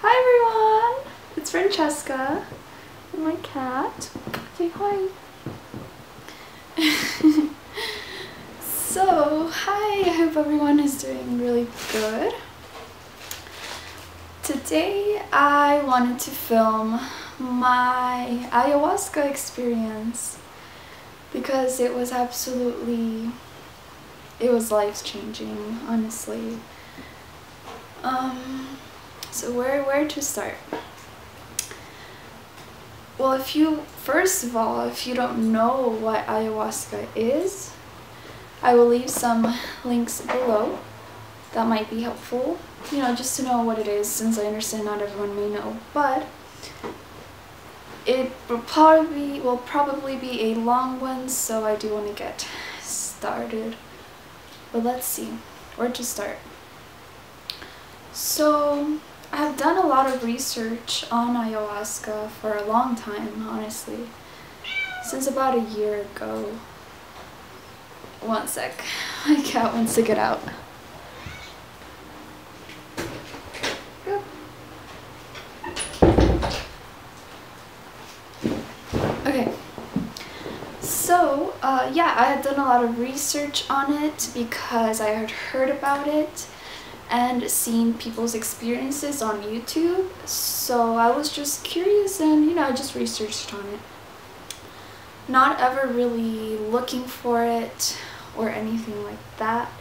Hi everyone! It's Francesca and my cat. Say hi. So, hi, I hope everyone is doing really good. Today I wanted to film my ayahuasca experience because it was life-changing, honestly. So where to start? Well, first of all, if you don't know what ayahuasca is, I will leave some links below that might be helpful, you know, just to know what it is, since I understand not everyone may know. But it will probably be a long one, so I do want to get started. But let's see where to start. So I have done a lot of research on ayahuasca for a long time, honestly, since about a year ago. One sec, my cat wants to get out. Go. Okay, so yeah, I had done a lot of research on it because I had heard about it and seen people's experiences on YouTube, so I was just curious and, you know, I just researched on it. Not ever really looking for it or anything like that,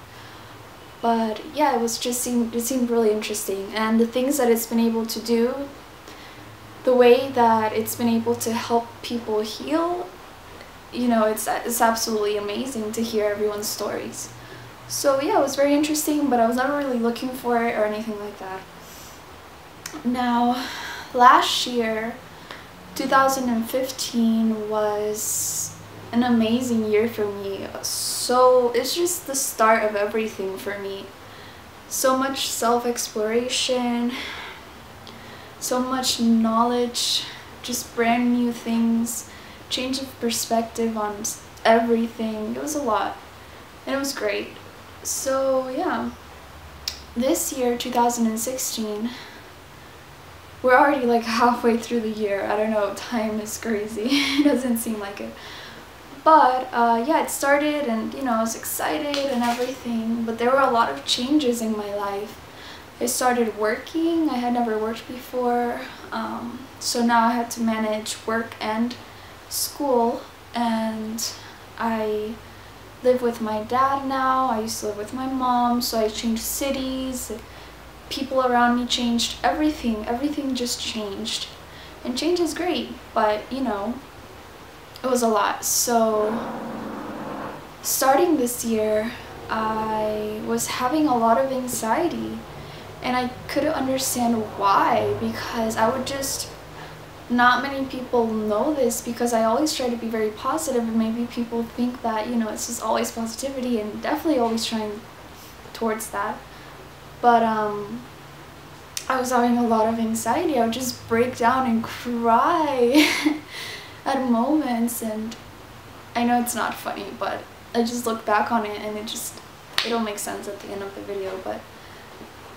but yeah, it seemed really interesting, and the things that it's been able to do, the way that it's been able to help people heal, you know, it's absolutely amazing to hear everyone's stories. So yeah, it was very interesting, but I was never really looking for it or anything like that. Now, last year, 2015, was an amazing year for me. So it's just the start of everything for me. So much self-exploration, so much knowledge, just brand new things, change of perspective on everything. It was a lot, and it was great. So yeah, this year, 2016, we're already like halfway through the year. I don't know, time is crazy. It doesn't seem like it. But yeah, it started, and you know, I was excited and everything, but there were a lot of changes in my life. I started working. I had never worked before, so now I had to manage work and school, and I live with my dad now. I used to live with my mom, so I changed cities. People around me changed. Everything just changed, and change is great, but you know, it was a lot. So starting this year, I was having a lot of anxiety, and I couldn't understand why, because not many people know this, because I always try to be very positive, and maybe people think that, you know, it's just always positivity, and definitely always trying towards that. But I was having a lot of anxiety. I would just break down and cry at moments, and I know it's not funny, but I just look back on it and it'll make sense at the end of the video. But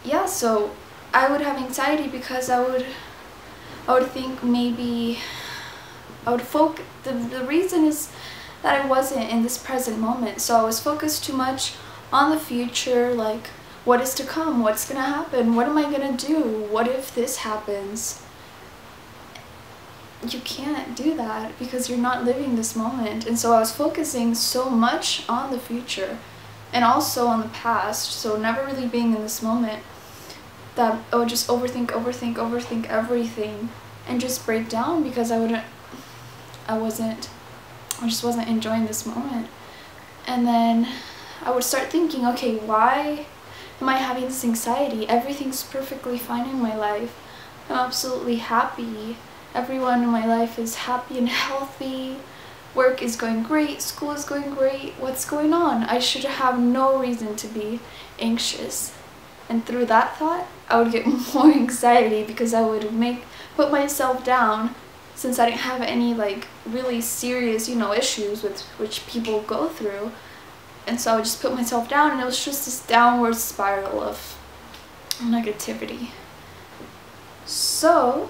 yeah, so I would have anxiety because I would think maybe I would focus. The reason is that I wasn't in this present moment, so I was focused too much on the future, like what is to come, what's gonna happen, what am I gonna do, what if this happens. You can't do that because you're not living this moment. And so I was focusing so much on the future and also on the past, so never really being in this moment, that I would just overthink everything and just break down because I just wasn't enjoying this moment. And then I would start thinking, okay, why am I having this anxiety? Everything's perfectly fine in my life. I'm absolutely happy. Everyone in my life is happy and healthy. Work is going great. School is going great. What's going on? I should have no reason to be anxious. And through that thought, I would get more anxiety because I would put myself down, since I didn't have any like really serious, you know, issues with which people go through. And so I would just put myself down, and it was just this downward spiral of negativity. So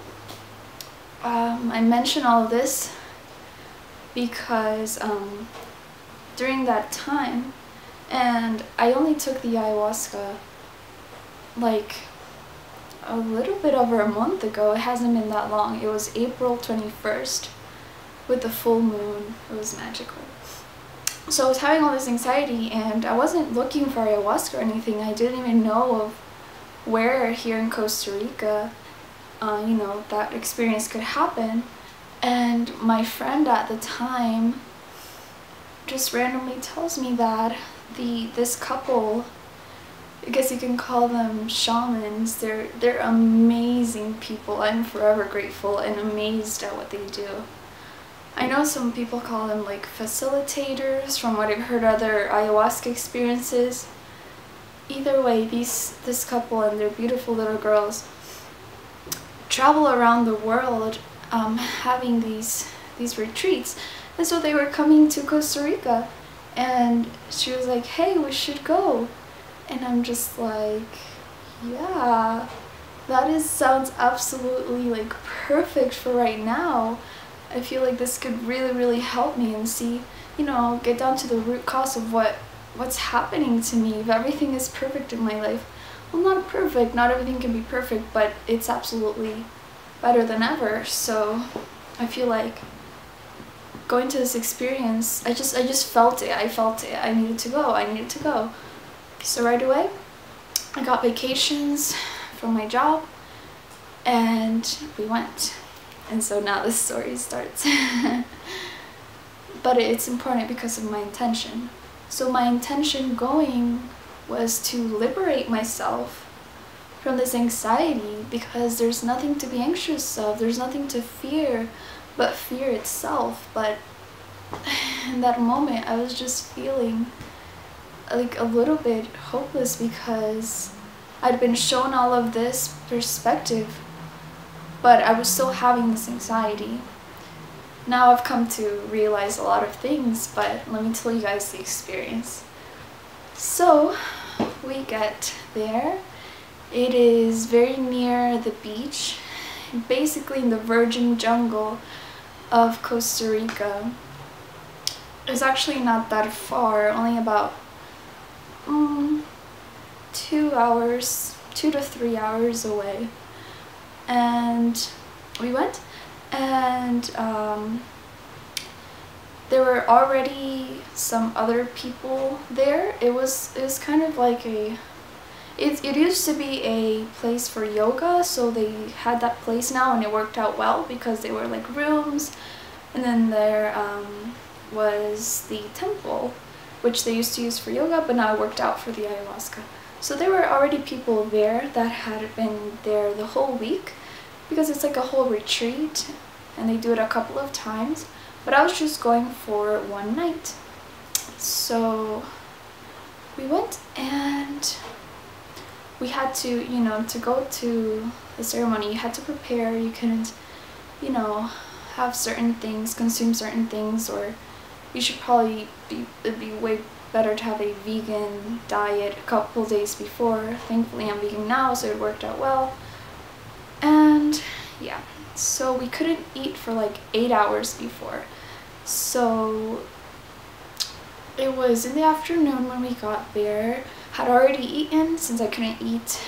I mention all of this because during that time, and I only took the ayahuasca like a little bit over a month ago. It hasn't been that long. It was April 21st with the full moon. It was magical. So I was having all this anxiety, and I wasn't looking for ayahuasca or anything. I didn't even know of where here in Costa Rica you know, that experience could happen. And my friend at the time just randomly tells me that this couple, I guess you can call them shamans, they're amazing people. I'm forever grateful and amazed at what they do. I know some people call them like facilitators from what I've heard other ayahuasca experiences. Either way, this couple and their beautiful little girls travel around the world having these retreats. And so they were coming to Costa Rica, and she was like, hey, we should go. And I'm just like, yeah, that sounds absolutely like perfect for right now. I feel like this could really, really help me and see, you know, get down to the root cause of what's happening to me. If everything is perfect in my life, well, not perfect, not everything can be perfect, but it's absolutely better than ever. So I feel like going to this experience, I just felt it. I felt it. I needed to go. So right away, I got vacations from my job, and we went. And so now this story starts. But it's important because of my intention. So my intention going was to liberate myself from this anxiety, because there's nothing to be anxious of, there's nothing to fear but fear itself. But in that moment I was just feeling like a little bit hopeless, because I'd been shown all of this perspective, but I was still having this anxiety. Now I've come to realize a lot of things, but let me tell you guys the experience. So we get there. It is very near the beach, basically in the virgin jungle of Costa Rica. It's actually not that far, only about 2 to 3 hours away. And we went, and there were already some other people there. It was kind of like it used to be a place for yoga, so they had that place now, and it worked out well because they were like rooms. And then there was the temple, which they used to use for yoga, but now it worked out for the ayahuasca. So there were already people there that had been there the whole week, because it's like a whole retreat and they do it a couple of times. But I was just going for one night. So we went, and we had to, you know, to go to the ceremony, you had to prepare. You couldn't, you know, have certain things, consume certain things, or you should probably it'd be way better to have a vegan diet a couple days before. Thankfully I'm vegan now, so it worked out well. And yeah, so we couldn't eat for like 8 hours before. So it was in the afternoon when we got there. Had already eaten since I couldn't eat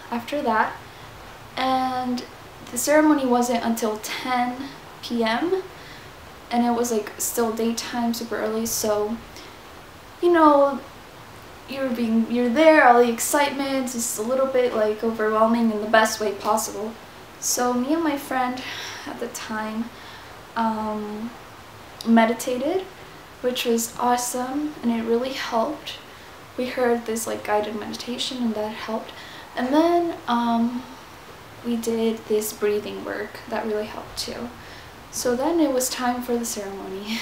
after that. And the ceremony wasn't until 10 p.m. and it was like still daytime, super early. So, you know, you're there, all the excitement, just a little bit like overwhelming in the best way possible. So me and my friend at the time meditated, which was awesome, and it really helped. We heard this like guided meditation, and that helped. And then we did this breathing work that really helped too. So then it was time for the ceremony.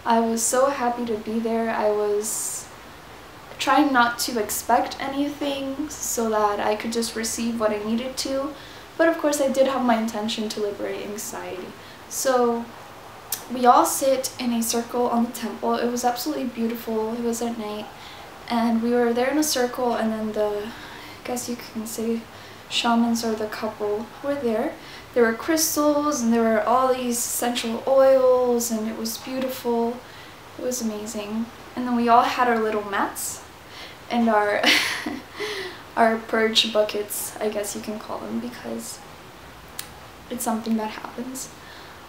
I was so happy to be there. I was trying not to expect anything so that I could just receive what I needed to. But of course I did have my intention to liberate anxiety. So we all sit in a circle on the temple. It was absolutely beautiful. It was at night, and we were there in a circle, and then I guess you can say, shamans, or the couple who were there. There were crystals and there were all these essential oils, and it was beautiful. It was amazing. And then we all had our little mats and our our purge buckets, I guess you can call them, because it's something that happens.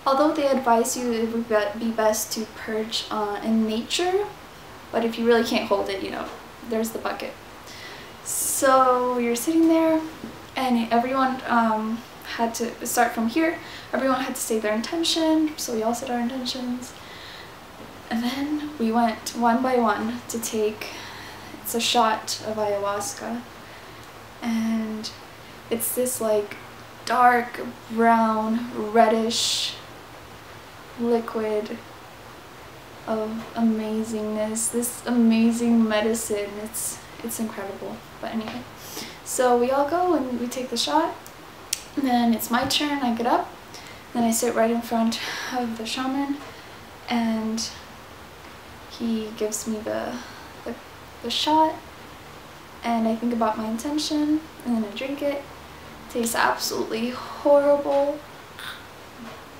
Although they advise you it would be best to purge in nature, but if you really can't hold it, you know, there's the bucket. So you're sitting there, and everyone had to start from here. Everyone had to say their intention, so we all said our intentions. And then we went one by one to take, it's a shot of ayahuasca. And it's this like dark brown, reddish liquid of amazingness, this amazing medicine. It's incredible. But anyway, so we all go and we take the shot, and then it's my turn. I get up, then I sit right in front of the shaman, and he gives me the shot, and I think about my intention, and then I drink it. It tastes absolutely horrible,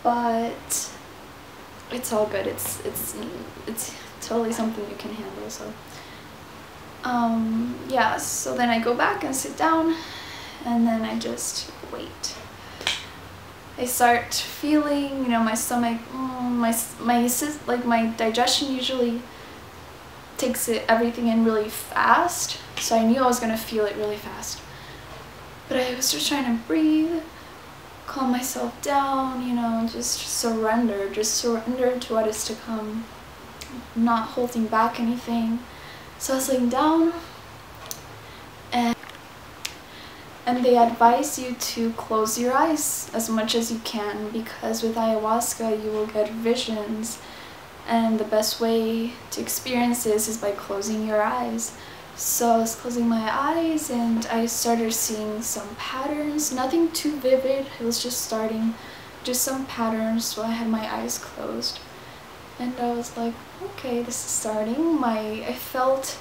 but it's all good. It's totally something you can handle. So yeah, so then I go back and sit down, and then I just wait. I start feeling, you know, my stomach, my digestion usually takes everything in really fast, so I knew I was gonna feel it really fast. But I was just trying to breathe, calm myself down, you know, just surrender to what is to come, not holding back anything. So I was laying down, and they advise you to close your eyes as much as you can, because with ayahuasca you will get visions, and the best way to experience this is by closing your eyes. So I was closing my eyes, and I started seeing some patterns, nothing too vivid, it was just some patterns. So I had my eyes closed, and I was like, okay, this is starting. I felt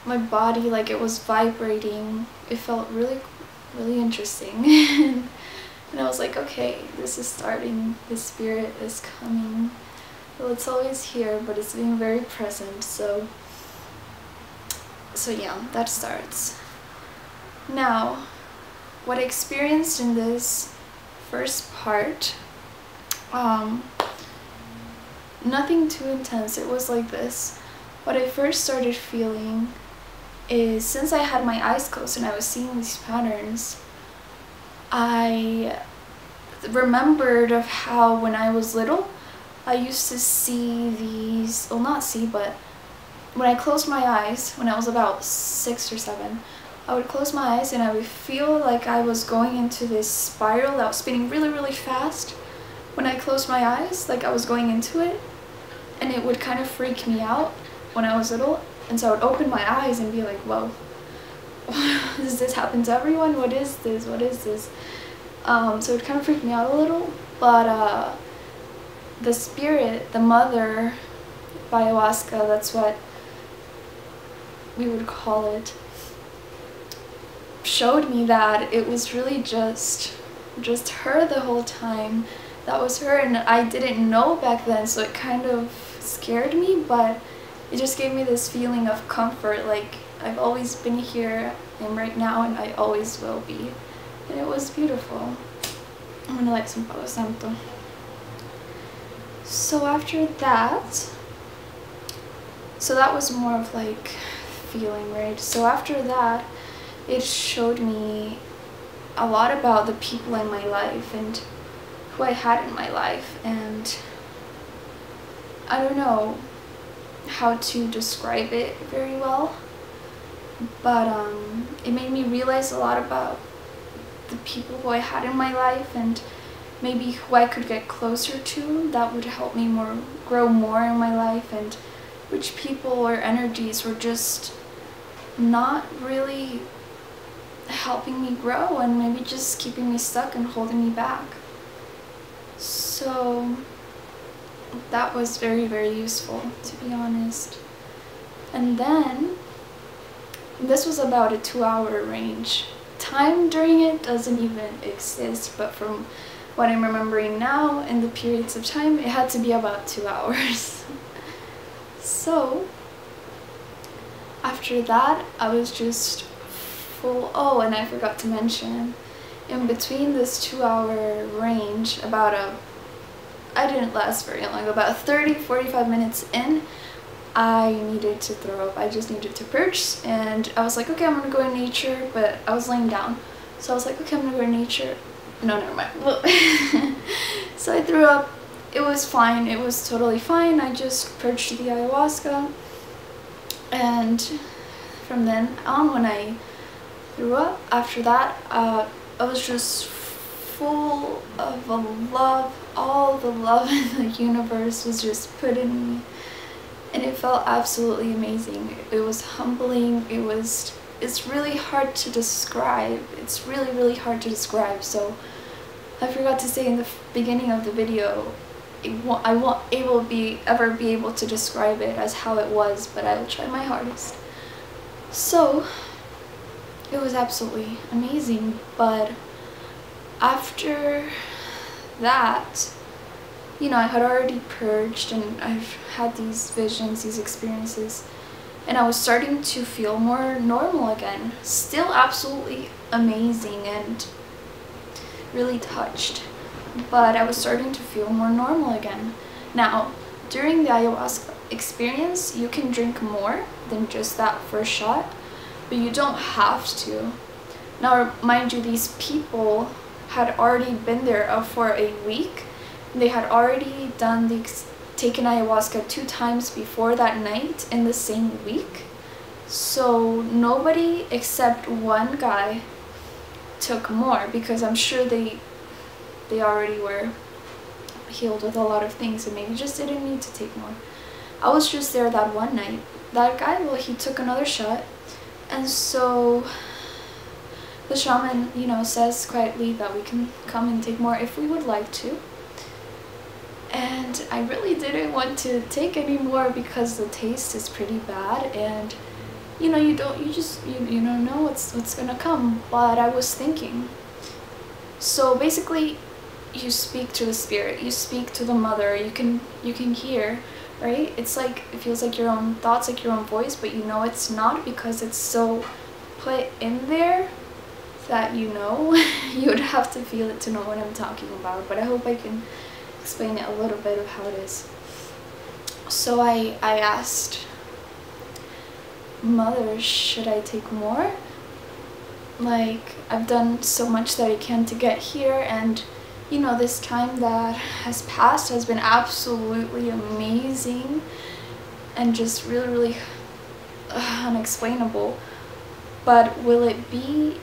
my body like it was vibrating. It felt really interesting. And I was like, okay, this is starting, the spirit is coming. Well, it's always here, but it's being very present. So yeah, that starts. Now, what I experienced in this first part, nothing too intense. It was like this. What I first started feeling is, since I had my eyes closed and I was seeing these patterns, I remembered of how when I was little, I used to see these, well, not see, but when I closed my eyes, when I was about 6 or 7, I would close my eyes and I would feel like I was going into this spiral that was spinning really fast. When I closed my eyes, like I was going into it, and it would kind of freak me out when I was little. And so I would open my eyes and be like, whoa, does this happen to everyone? What is this? What is this? So it kind of freaked me out a little, but the spirit, the mother of ayahuasca, that's what we would call it, showed me that it was really just her the whole time. That was her, and I didn't know back then, so it kind of scared me, but it just gave me this feeling of comfort, like I've always been here, I'm right now, and I always will be. And it was beautiful. I'm gonna light some Palo Santo. So after that, so that was more of like feeling, right? So after that, it showed me a lot about the people in my life and who I had in my life, and I don't know how to describe it very well, but it made me realize a lot about the people who I had in my life, and maybe who I could get closer to that would help me grow more in my life, and which people or energies were just not really helping me grow and maybe just keeping me stuck and holding me back. So that was very useful, to be honest. And then this was about a 2-hour range time during it doesn't even exist, but from what I'm remembering now and the periods of time, it had to be about 2 hours. So after that, I was just full. Oh, and I forgot to mention, in between this 2-hour range, I didn't last very long, about 30-45 minutes in, I needed to throw up. I just needed to purge, and I was like, okay, I'm gonna go in nature, but I was laying down. So I was like, okay, I'm gonna go in nature. No, never mind. So I threw up. It was fine. It was totally fine. I just purged the ayahuasca. And from then on, when I threw up, after that, I was just full of love. All the love in the universe was just put in me. And it felt absolutely amazing. It was humbling. It's really hard to describe. It's really, really hard to describe. So I forgot to say in the beginning of the video, I won't ever be able to describe it as how it was, but I will try my hardest. So it was absolutely amazing. But after that, you know, I had already purged and I've had these visions, these experiences, and I was starting to feel more normal again. Still absolutely amazing and really touched, but I was starting to feel more normal again. Now, during the ayahuasca experience, you can drink more than just that first shot, but you don't have to. Now, mind you, these people had already been there for a week. They had already taken ayahuasca 2 times before that night in the same week. So nobody except one guy took more, because I'm sure they already were healed with a lot of things and maybe just didn't need to take more. I was just there that one night. That guy, well, he took another shot, and so the shaman, you know, says quietly that we can come and take more if we would like to. And I really didn't want to take any more because the taste is pretty bad, and you know, you don't know what's gonna come. But I was thinking, so basically you speak to the spirit, you speak to the mother, you can hear, right? It's like, it feels like your own thoughts, like your own voice, but you know it's not, because it's so put in there that, you know, you would have to feel it to know what I'm talking about. But I hope I can explain it a little bit of how it is. So I asked, Mother, should I take more? Like, I've done so much that I can to get here, and you know, this time that has passed has been absolutely amazing and just really, really unexplainable. But will it be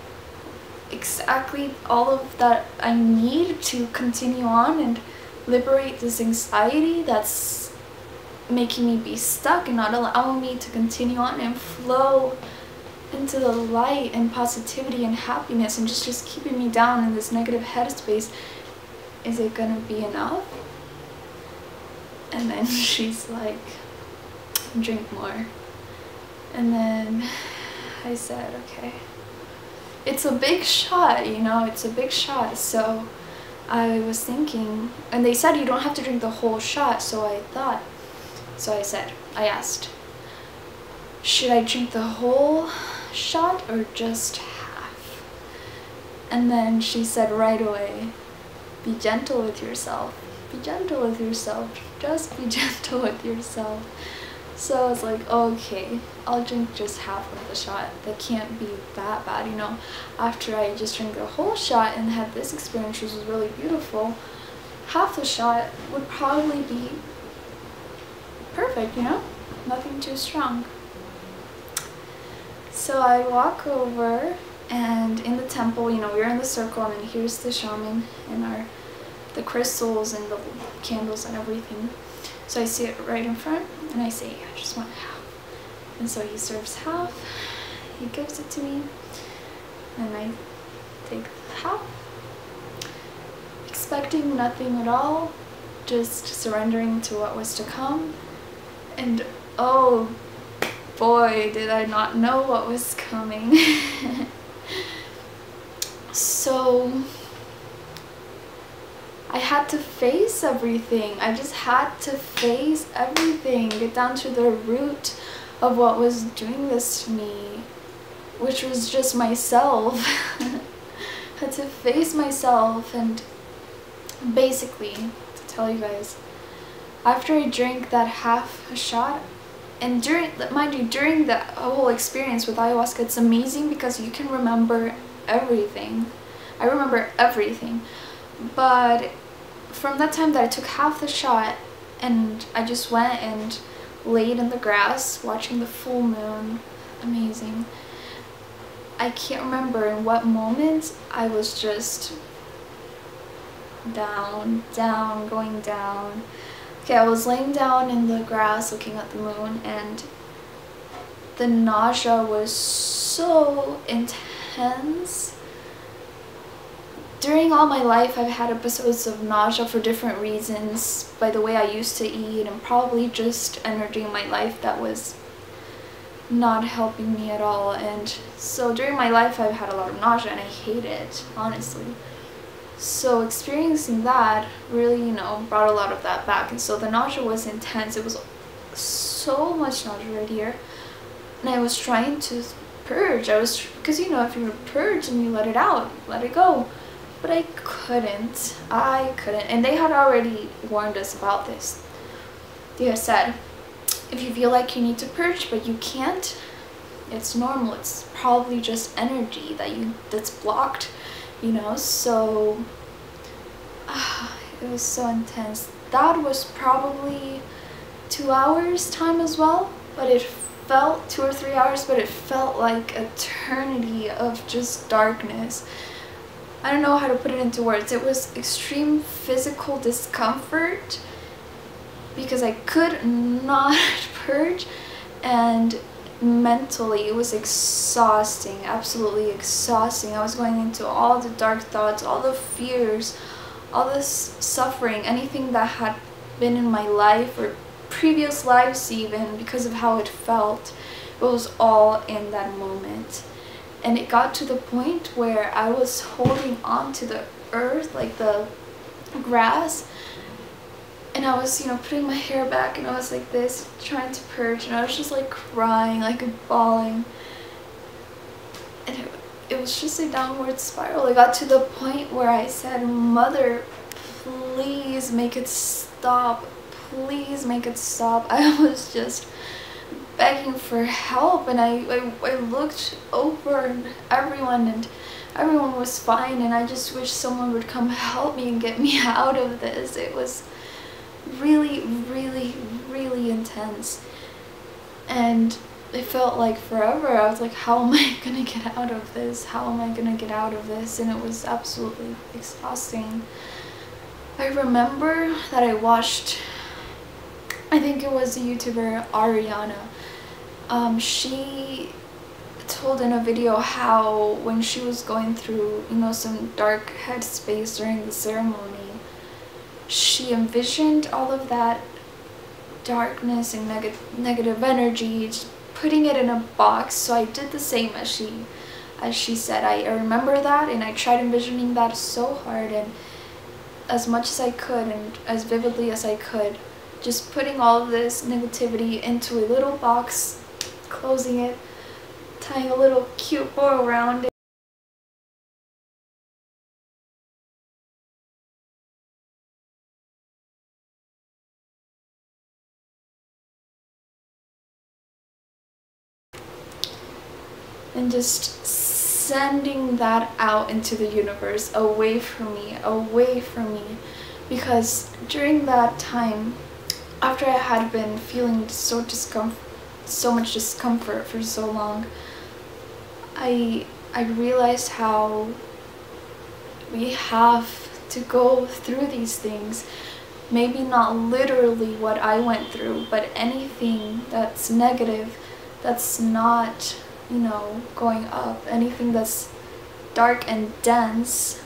exactly all of that I need to continue on and liberate this anxiety that's making me be stuck and not allowing me to continue on and flow into the light and positivity and happiness, and just keeping me down in this negative headspace? Is it gonna be enough? And then she's like, drink more. And then I said, okay. It's a big shot, you know, it's a big shot. So I was thinking, and they said you don't have to drink the whole shot, so I asked, should I drink the whole shot or just half? And then she said right away, be gentle with yourself. Be gentle with yourself. Just be gentle with yourself. So I was like, okay, I'll drink just half of the shot. That can't be that bad, you know. After I just drank the whole shot and had this experience, which was really beautiful, half the shot would probably be perfect, you know? Nothing too strong. So I walk over, and in the temple, you know, we're in the circle, and then here's the shaman and the crystals and the candles and everything. So I see it right in front, and I say, I just want half. And so he serves half, he gives it to me, and I take half, expecting nothing at all, just surrendering to what was to come. And oh boy, did I not know what was coming. So I had to face everything. I just had to face everything, get down to the root of what was doing this to me, which was just myself. Had to face myself. And basically, to tell you guys, after I drank that half a shot, and mind you, during the whole experience with ayahuasca, it's amazing because you can remember everything. I remember everything. But from that time that I took half the shot and I just went and laid in the grass watching the full moon, amazing, I can't remember in what moment I was just down, going down. Okay, I was laying down in the grass looking at the moon, and the nausea was so intense. During all my life, I've had episodes of nausea for different reasons, by the way I used to eat, and probably just energy in my life that was not helping me at all. And so during my life, I've had a lot of nausea, and I hate it, honestly. So experiencing that really, you know, brought a lot of that back. And so the nausea was intense. It was so much nausea right here. And I was trying to purge. Because, you know, if you purge and you let it out, let it go. But I couldn't. And they had already warned us about this. They had said, if you feel like you need to purge but you can't, it's normal. It's probably just energy that's blocked, you know. So it was so intense. That was probably 2 hours time as well, but it felt 2 or 3 hours, but it felt like eternity of just darkness. I don't know how to put it into words. It was extreme physical discomfort because I could not purge, and mentally it was exhausting, absolutely exhausting. I was going into all the dark thoughts, all the fears, all this suffering, anything that had been in my life or previous lives even, because of how it felt. It was all in that moment. And it got to the point where I was holding on to the earth, like the grass, and I was, you know, putting my hair back, and I was like this, trying to purge, and I was just like crying, like bawling. And it was just a downward spiral. It got to the point where I said, Mother, please make it stop. Please make it stop. I was just begging for help, and I looked over and everyone was fine, and I just wish someone would come help me and get me out of this. It was really, really, really intense, and it felt like forever. I was like, how am I gonna get out of this? How am I gonna get out of this? And it was absolutely exhausting. I remember that I watched, I think it was the YouTuber Ariana. She told in a video how when she was going through, you know, some dark headspace during the ceremony, she envisioned all of that darkness and negative energy, just putting it in a box. So I did the same as she said. I remember that, and I tried envisioning that so hard and as much as I could and as vividly as I could, just putting all of this negativity into a little box, closing it, tying a little cute bow around it. And just sending that out into the universe, away from me, because during that time, after I had been feeling so much discomfort for so long, I realized how we have to go through these things. Maybe not literally what I went through, but anything that's negative, that's not, you know, going up, anything that's dark and dense,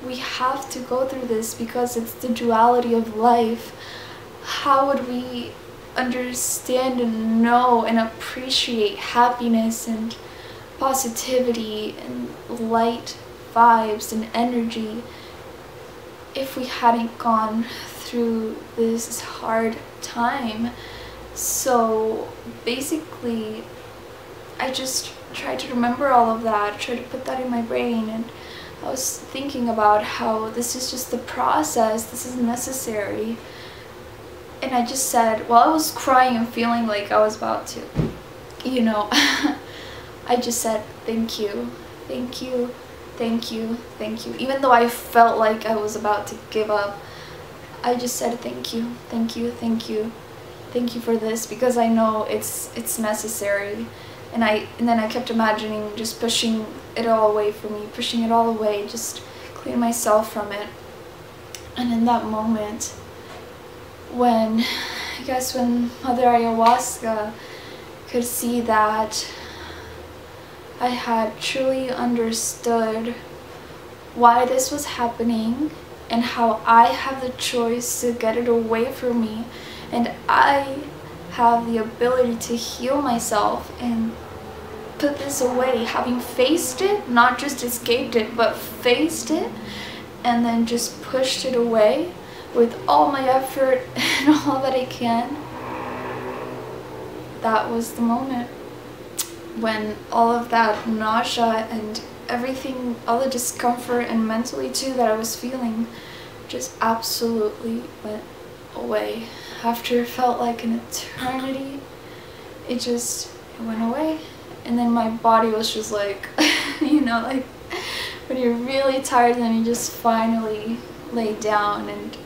we have to go through this because it's the duality of life. How would we understand and know and appreciate happiness and positivity and light vibes and energy if we hadn't gone through this hard time. So basically, I just tried to remember all of that, tried to put that in my brain, and I was thinking about how this is just the process, this is necessary. And I just said, while I was crying and feeling like I was about to, you know, I just said, thank you, thank you, thank you, thank you. Even though I felt like I was about to give up, I just said thank you, thank you, thank you, thank you for this, because I know it's necessary. And then I kept imagining just pushing it all away from me, pushing it all away, just clean myself from it. And in that moment, when Mother Ayahuasca could see that I had truly understood why this was happening and how I have the choice to get it away from me, and I have the ability to heal myself and put this away, having faced it, not just escaped it, but faced it, and then just pushed it away with all my effort and all that I can. That was the moment when all of that nausea and everything, all the discomfort and mentally too that I was feeling, just absolutely went away. After it felt like an eternity, it went away. And then my body was just like, you know, like when you're really tired and then you just finally lay down, and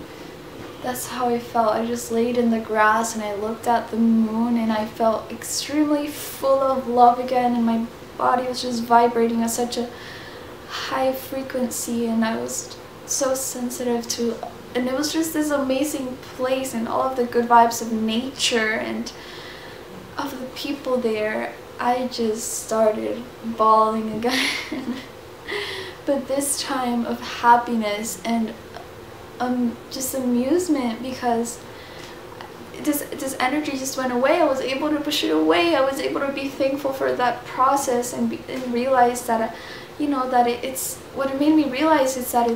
that's how I felt. I just laid in the grass and I looked at the moon and I felt extremely full of love again, and my body was just vibrating at such a high frequency, and I was so sensitive to, and it was just this amazing place, and all of the good vibes of nature and of the people there. I just started bawling again. But this time of happiness and just amusement, because this energy just went away. I was able to push it away. I was able to be thankful for that process and realize that, you know, that it's what it made me realize is that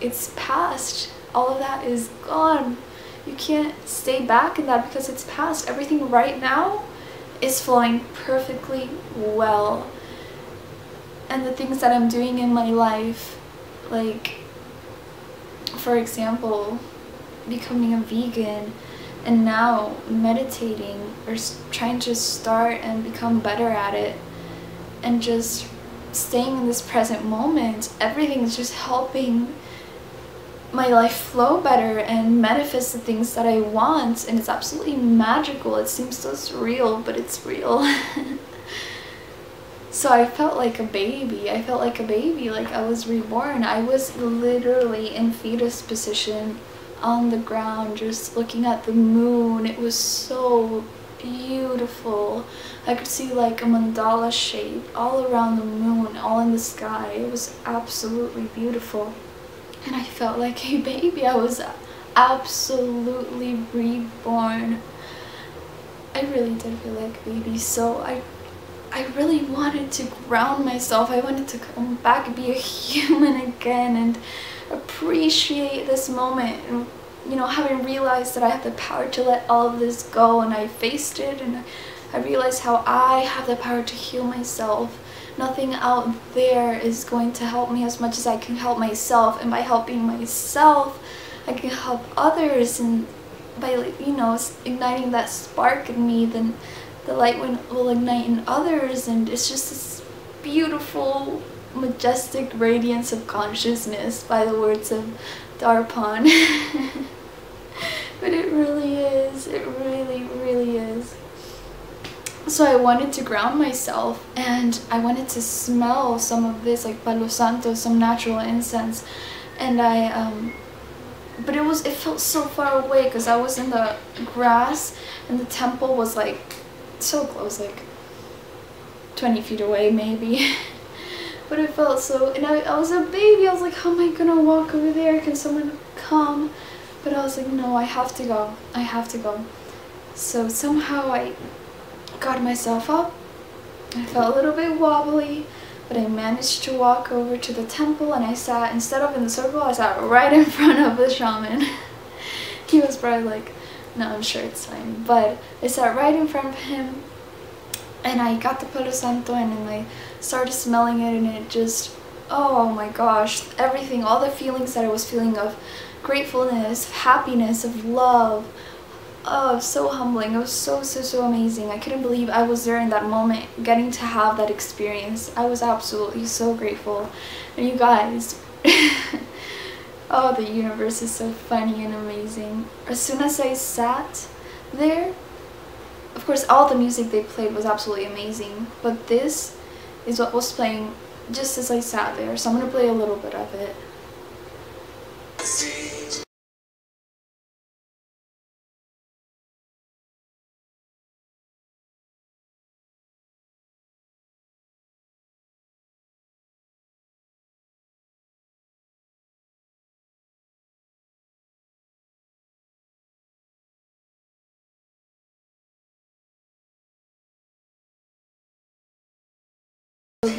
it's past. All of that is gone. You can't stay back in that because it's past. Everything right now is flowing perfectly well. And the things that I'm doing in my life, like, for example, becoming a vegan, and now meditating, or trying to start and become better at it, and just staying in this present moment, everything is just helping my life flow better and manifest the things that I want. And it's absolutely magical. It seems so surreal, but it's real. So I felt like a baby. I felt like a baby, like I was reborn. I was literally in fetus position on the ground, just looking at the moon. It was so beautiful. I could see like a mandala shape all around the moon, all in the sky. It was absolutely beautiful. And I felt like a baby. I was absolutely reborn. I really did feel like a baby. So I really wanted to ground myself. I wanted to come back and be a human again and appreciate this moment. And, you know, having realized that I have the power to let all of this go, and I faced it, and I realized how I have the power to heal myself. Nothing out there is going to help me as much as I can help myself, and by helping myself, I can help others, and by, you know, igniting that spark in me, then the light will ignite in others, and it's just this beautiful, majestic radiance of consciousness, by the words of Darpan. But it really is. It really, really is. So I wanted to ground myself, and I wanted to smell some of this, like Palo Santo, some natural incense, and but it felt so far away because I was in the grass, and the temple was like so close, like 20 feet away maybe. But it felt so, and I was a baby. I was like, how am I gonna walk over there? Can someone come? But I was like, no, I have to go. I have to go. So somehow I got myself up. I felt a little bit wobbly, but I managed to walk over to the temple, and I sat, instead of in the circle, I sat right in front of the shaman. He was probably like, no, I'm sure it's fine, but I sat right in front of him, and I got the Palo Santo, and then I started smelling it, and it just, oh my gosh, everything, all the feelings that I was feeling of gratefulness, happiness, of love. Oh, it was so humbling. It was so amazing. I couldn't believe I was there in that moment, getting to have that experience. I was absolutely so grateful. And you guys, oh, the universe is so funny and amazing. As soon as I sat there, of course, all the music they played was absolutely amazing, but this is what was playing just as I sat there. So I'm gonna play a little bit of it.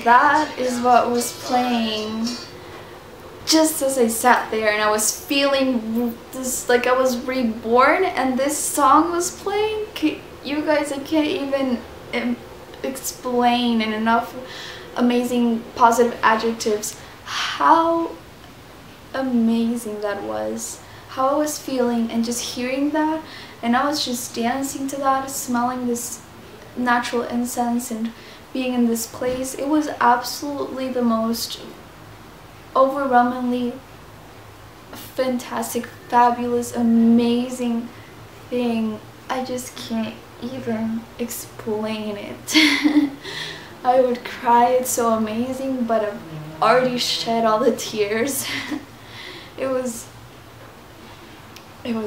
That is what was playing just as I sat there, and I was feeling this, like I was reborn, and this song was playing. You guys, I can't even explain in enough amazing positive adjectives how amazing that was, how I was feeling, and just hearing that, and I was just dancing to that, smelling this natural incense and being in this place. It was absolutely the most overwhelmingly fantastic, fabulous, amazing thing. I just can't even explain it. I would cry, it's so amazing, but I've already shed all the tears. It was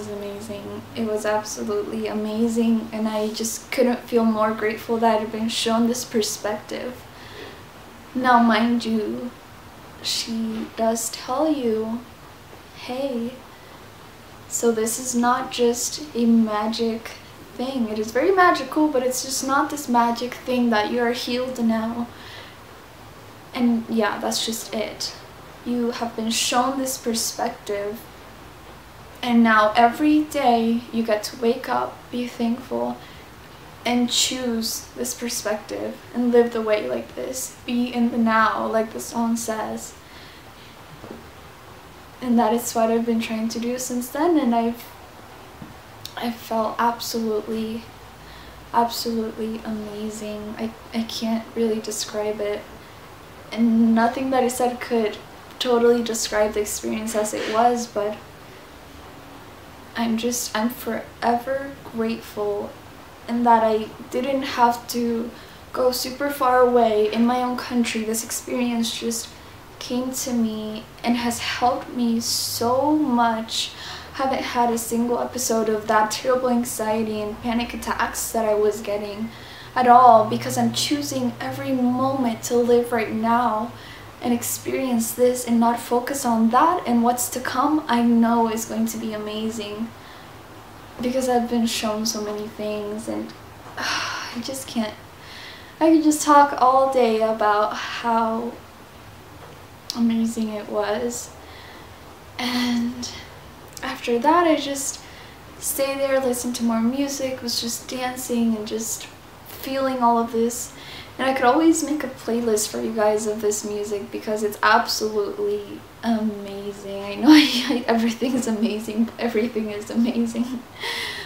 amazing. It was absolutely amazing, and I just couldn't feel more grateful that I'd been shown this perspective. Now, mind you, she does tell you, hey, so this is not just a magic thing. It is very magical, but it's just not this magic thing that you are healed now. And yeah, that's just it. You have been shown this perspective, and now every day you get to wake up, be thankful, and choose this perspective and live the way like this. Be in the now, like the song says. And that is what I've been trying to do since then, and I felt absolutely amazing. I can't really describe it, and nothing that I said could totally describe the experience as it was, but I'm forever grateful, and that I didn't have to go super far away in my own country. This experience just came to me and has helped me so much. Haven't had a single episode of that terrible anxiety and panic attacks that I was getting at all, because I'm choosing every moment to live right now and experience this and not focus on that, and what's to come I know is going to be amazing, because I've been shown so many things, and I just can't. I could just talk all day about how amazing it was. And after that, I just stayed there, listened to more music, was just dancing and just feeling all of this. And I could always make a playlist for you guys of this music, because it's absolutely amazing. I know everything is amazing, everything is amazing,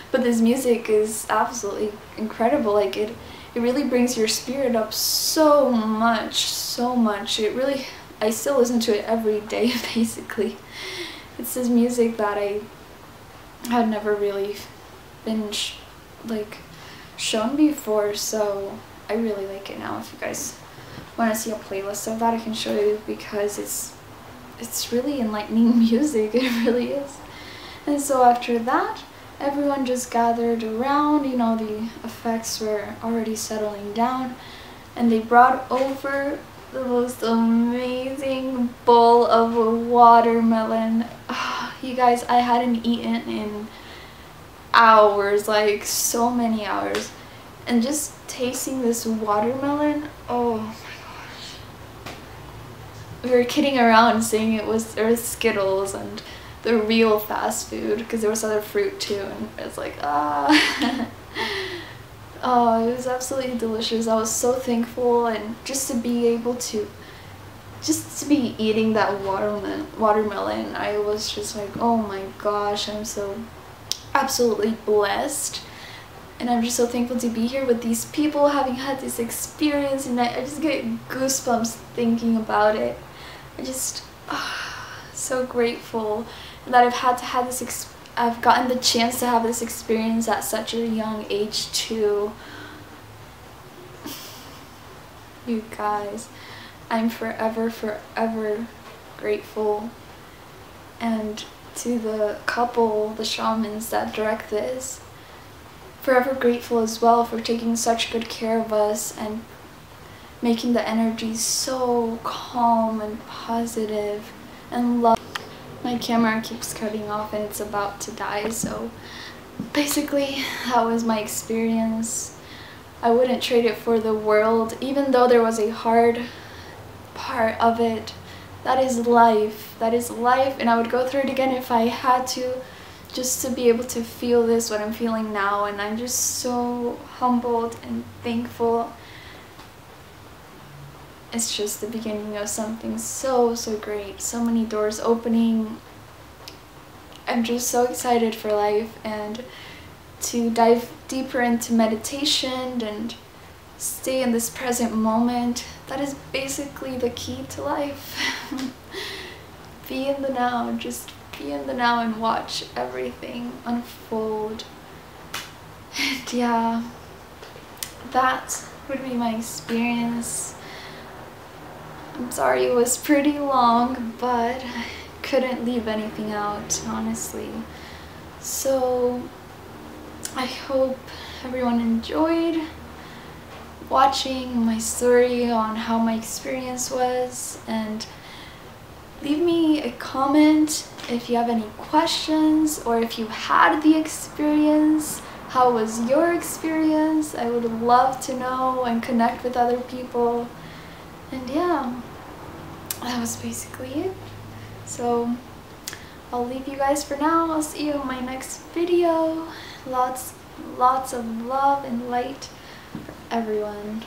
but this music is absolutely incredible. Like it really brings your spirit up so much. It really, I still listen to it every day basically. It's this music that I had never really been shown before, so I really like it now. If you guys want to see a playlist of that, I can show you, because it's really enlightening music. It really is. And so after that, everyone just gathered around. You know, the effects were already settling down, and they brought over the most amazing bowl of watermelon. Oh, you guys, I hadn't eaten in hours, like so many hours, and just tasting this watermelon, oh my gosh, we were kidding around saying it was Skittles and the real fast food, because there was other fruit too, and it's like, ah. Oh, it was absolutely delicious. I was so thankful, and just to be able to be eating that watermelon, I was just like, oh my gosh, I'm so absolutely blessed. And I'm just so thankful to be here with these people, having had this experience, and I just get goosebumps thinking about it. I just, so grateful that I've gotten the chance to have this experience at such a young age too. You guys, I'm forever grateful. And to the couple, the shamans that direct this, forever grateful as well for taking such good care of us and making the energy so calm and positive and love. My camera keeps cutting off and it's about to die, so basically that was my experience. I wouldn't trade it for the world, even though there was a hard part of it. That is life. That is life, and I would go through it again if I had to, just to be able to feel this, what I'm feeling now. And I'm just so humbled and thankful. It's just the beginning of something so great. So many doors opening. I'm just so excited for life, and to dive deeper into meditation and stay in this present moment. That is basically the key to life. Be in the now. Just be in the now and watch everything unfold. And yeah, that would be my experience. I'm sorry it was pretty long, but I couldn't leave anything out, honestly. So I hope everyone enjoyed watching my story on how my experience was, and leave me a comment if you have any questions, or if you had the experience, how was your experience? I would love to know and connect with other people. And yeah, that was basically it. So I'll leave you guys for now. I'll see you in my next video. Lots of love and light for everyone.